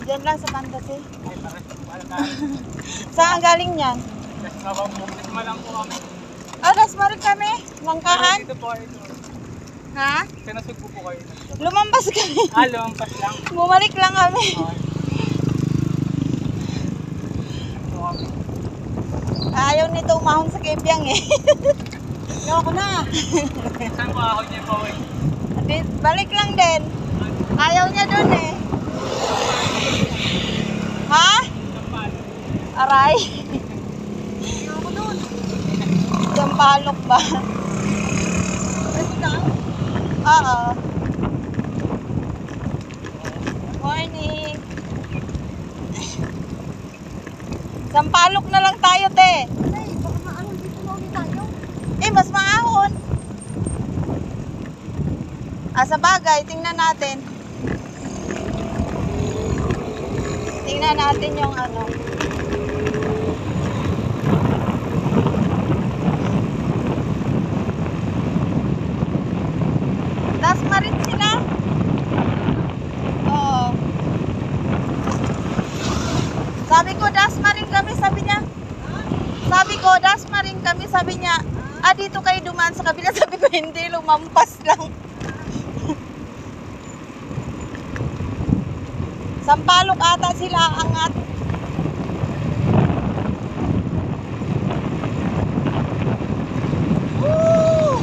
Diyan lang sa Fantasy. Ay, bakit? Saan galing yan? Kasama lang po kami. Ah, Dasmaric kami. Langkahan. Dito po ito. Ha? Sinasugbo po kayo. Lumampas kami. Lumampas lang. Bumalik lang kami. Okay. Ito kami. Ayaw nito umahon sa Kebyang eh. Ayoko na. Saan po ako niya po eh? Balik lang din. Ayaw niya dun eh. Ha? Aray. Ayoko dun. Sampalok ba? Oo. Morning. Sampalok na lang tayo, te. Ay, baka maahon dito na ulit tayo. Eh, mas maahon. Sa bagay, tingnan natin. Tingnan natin yung ano. Dasmarin sila. Oo. Sabi ko, Dasmarin kami, sabi niya. Sabi ko, Dasmarin kami, sabi niya. Dito kayo dumaan sa kabila. Sabi ko, hindi, lumampas lang. Sampalok ata sila angat. Woo!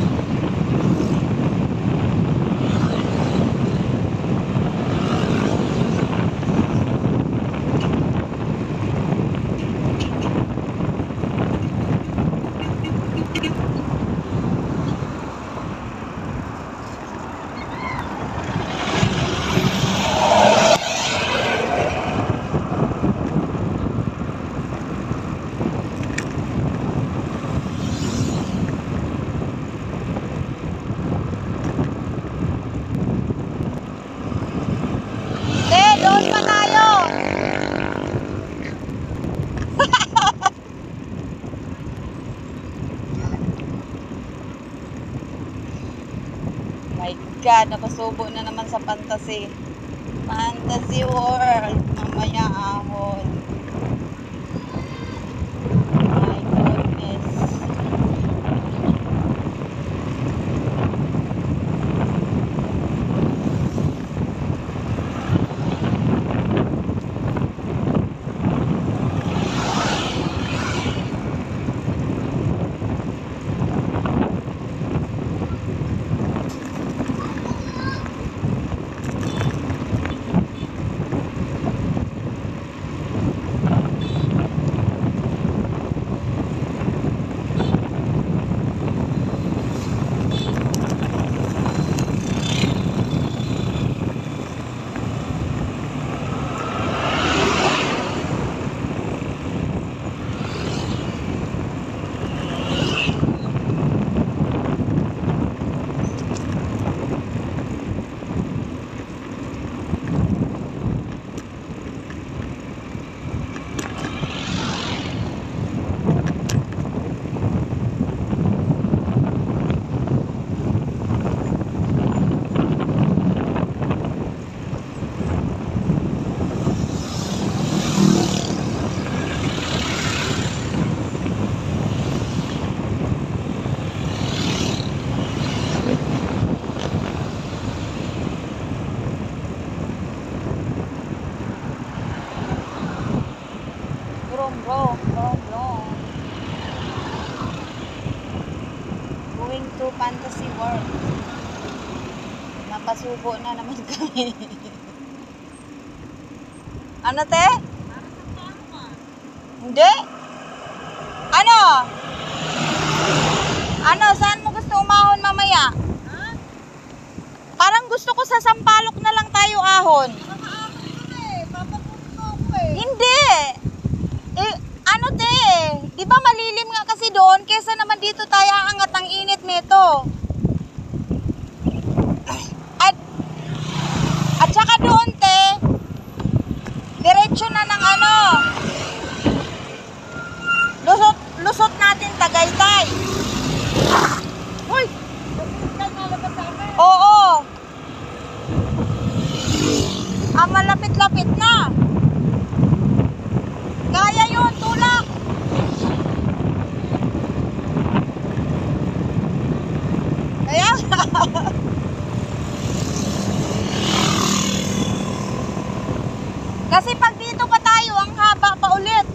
Doon pa tayo. My God, nakasubo na naman sa Fantasy. Fantasy World. Mamaya ahon. My goodness. Brom. Going to Fantasy World. Napasubo na naman kami. Ano, te? Hindi? Ano? Saan mo gusto umahon mamaya? Parang gusto ko sa Sampalok na lang tayo ahon. Hindi. Di ba malilim nga kasi doon kesa naman dito tayo aangat ang init nito. At saka doon, te, diretso na ng ano. Lusot natin Tagaytay. Uy! Oo. Malapit-lapit na. Kasi pag dito pa tayo, ang haba pa ulit.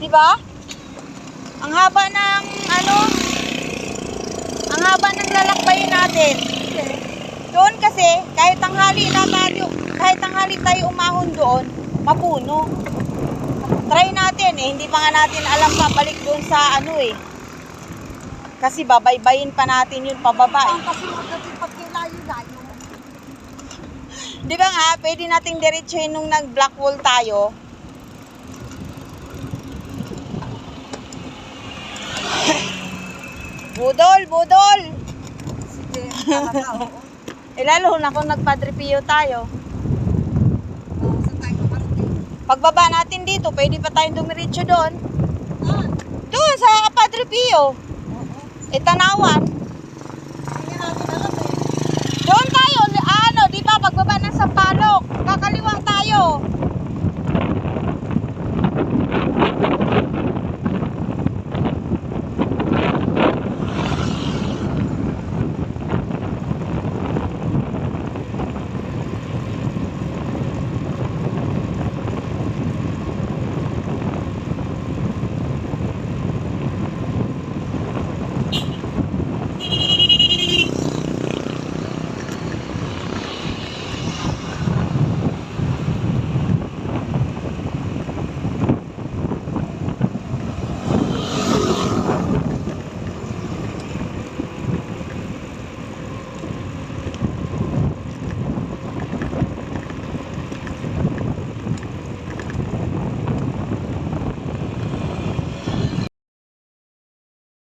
'Di ba? Ang haba ng ang haba ng lalakbayin natin. Doon kasi, kahit tanghali tayo umahon doon, mapuno. Try natin hindi pa nga natin alam babalik doon sa Kasi babaybayin pa natin yun pababa Ang kasunod natin pagkilayo-layo. Di ba nga, pwede nating diretsuhin nung nag-black wall tayo. Budol! Sige, talaga, oo. Lalo na kung nag-Padre Pio tayo. Oo, saan tayo makarating? Pagbaba natin dito, pwede pa tayong dumiretso doon. Ah, Doon sa Padre Pio. oo. Tanawan.